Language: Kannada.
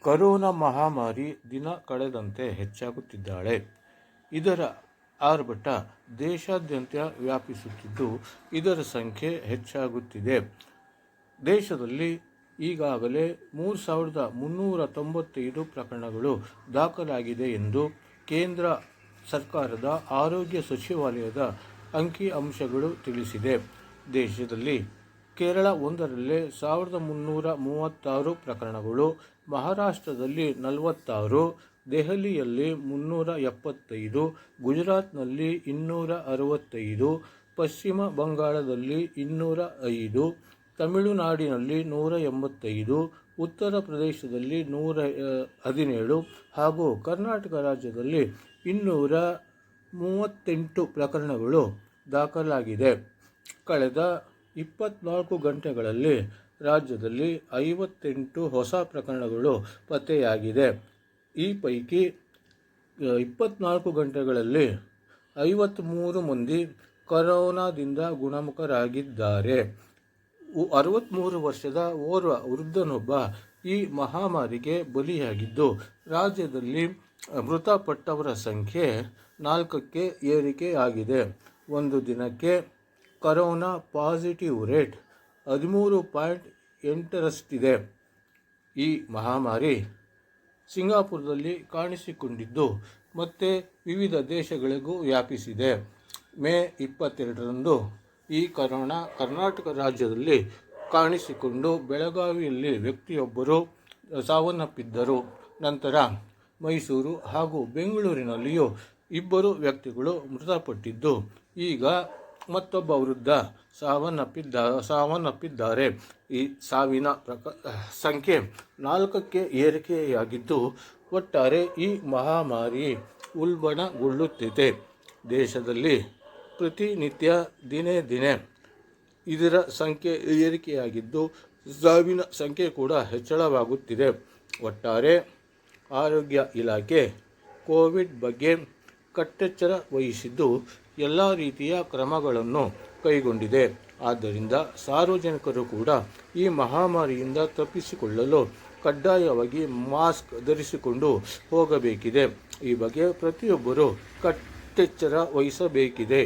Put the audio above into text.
ಕರೋನಾ ಮಹಾಮಾರಿ ದಿನ ಕಳೆದಂತೆ ಹೆಚ್ಚಾಗುತ್ತಿದ್ದಾಳೆ. ಇದರ ಆರ್ಭಟ ದೇಶಾದ್ಯಂತ ವ್ಯಾಪಿಸುತ್ತಿದ್ದು, ಇದರ ಸಂಖ್ಯೆ ಹೆಚ್ಚಾಗುತ್ತಿದೆ. ದೇಶದಲ್ಲಿ ಈಗಾಗಲೇ 3,395 ಪ್ರಕರಣಗಳು ದಾಖಲಾಗಿದೆ ಎಂದು ಕೇಂದ್ರ ಸರ್ಕಾರದ ಆರೋಗ್ಯ ಸಚಿವಾಲಯದ ಅಂಕಿಅಂಶಗಳು ತಿಳಿಸಿದೆ. ದೇಶದಲ್ಲಿ ಕೇರಳ ಒಂದರಲ್ಲೇ 1,336 ಪ್ರಕರಣಗಳು, ಮಹಾರಾಷ್ಟ್ರದಲ್ಲಿ 46, ದೆಹಲಿಯಲ್ಲಿ 375, ಗುಜರಾತ್ನಲ್ಲಿ 265, ಪಶ್ಚಿಮ ಬಂಗಾಳದಲ್ಲಿ 205, ತಮಿಳುನಾಡಿನಲ್ಲಿ 185, ಉತ್ತರ ಪ್ರದೇಶದಲ್ಲಿ 117 ಹಾಗೂ ಕರ್ನಾಟಕ ರಾಜ್ಯದಲ್ಲಿ 238 ಪ್ರಕರಣಗಳು ದಾಖಲಾಗಿದೆ. ಕಳೆದ 24 ಗಂಟೆಗಳಲ್ಲಿ ರಾಜ್ಯದಲ್ಲಿ 58 ಹೊಸ ಪ್ರಕರಣಗಳು ಪತ್ತೆಯಾಗಿದೆ. ಈ ಪೈಕಿ 24 ಗಂಟೆಗಳಲ್ಲಿ 53 ಮಂದಿ ಕೊರೋನಾದಿಂದ ಗುಣಮುಖರಾಗಿದ್ದಾರೆ. 63 ವರ್ಷದ ಓರ್ವ ವೃದ್ಧನೊಬ್ಬ ಈ ಮಹಾಮಾರಿಗೆ ಬಲಿಯಾಗಿದ್ದು, ರಾಜ್ಯದಲ್ಲಿ ಮೃತಪಟ್ಟವರ ಸಂಖ್ಯೆ 4ಕ್ಕೆ ಏರಿಕೆಯಾಗಿದೆ. ಒಂದು ದಿನಕ್ಕೆ ಕೊರೋನಾ ಪಾಸಿಟಿವ್ ರೇಟ್ 13.8ರಷ್ಟಿದೆ. ಈ ಮಹಾಮಾರಿ ಸಿಂಗಾಪುರದಲ್ಲಿ ಕಾಣಿಸಿಕೊಂಡಿದ್ದು ಮತ್ತೆ ವಿವಿಧ ದೇಶಗಳಿಗೂ ವ್ಯಾಪಿಸಿದೆ. ಮೇ 22ರಂದು ಈ ಕೊರೋನಾ ಕರ್ನಾಟಕ ರಾಜ್ಯದಲ್ಲಿ ಕಾಣಿಸಿಕೊಂಡು ಬೆಳಗಾವಿಯಲ್ಲಿ ವ್ಯಕ್ತಿಯೊಬ್ಬರು ಸಾವನ್ನಪ್ಪಿದ್ದರು. ನಂತರ ಮೈಸೂರು ಹಾಗೂ ಬೆಂಗಳೂರಿನಲ್ಲಿಯೂ 2 ವ್ಯಕ್ತಿಗಳು ಮೃತಪಟ್ಟಿದ್ದು, ಈಗ ಮತ್ತೊಬ್ಬ ವೃದ್ಧ ಸಾವನ್ನಪ್ಪಿದ್ದಾರೆ. ಈ ಸಾವಿನ ಸಂಖ್ಯೆ 4ಕ್ಕೆ ಏರಿಕೆಯಾಗಿದ್ದು, ಒಟ್ಟಾರೆ ಈ ಮಹಾಮಾರಿ ಉಲ್ಬಣಗೊಳ್ಳುತ್ತಿದೆ. ದೇಶದಲ್ಲಿ ಪ್ರತಿನಿತ್ಯ ದಿನೇ ಇದರ ಸಂಖ್ಯೆ ಏರಿಕೆಯಾಗಿದ್ದು, ಸಾವಿನ ಸಂಖ್ಯೆ ಕೂಡ ಹೆಚ್ಚಳವಾಗುತ್ತಿದೆ. ಒಟ್ಟಾರೆ ಆರೋಗ್ಯ ಇಲಾಖೆ ಕೋವಿಡ್ ಬಗ್ಗೆ ಕಟ್ಟೆಚ್ಚರ ವಹಿಸಿದ್ದು, ಎಲ್ಲ ರೀತಿಯ ಕ್ರಮಗಳನ್ನು ಕೈಗೊಂಡಿದೆ. ಆದ್ದರಿಂದ ಸಾರ್ವಜನಿಕರು ಕೂಡ ಈ ಮಹಾಮಾರಿಯಿಂದ ತಪ್ಪಿಸಿಕೊಳ್ಳಲು ಕಡ್ಡಾಯವಾಗಿ ಮಾಸ್ಕ್ ಧರಿಸಿಕೊಂಡು ಹೋಗಬೇಕಿದೆ. ಈ ಬಗ್ಗೆ ಪ್ರತಿಯೊಬ್ಬರೂ ಕಟ್ಟೆಚ್ಚರ ವಹಿಸಬೇಕಿದೆ.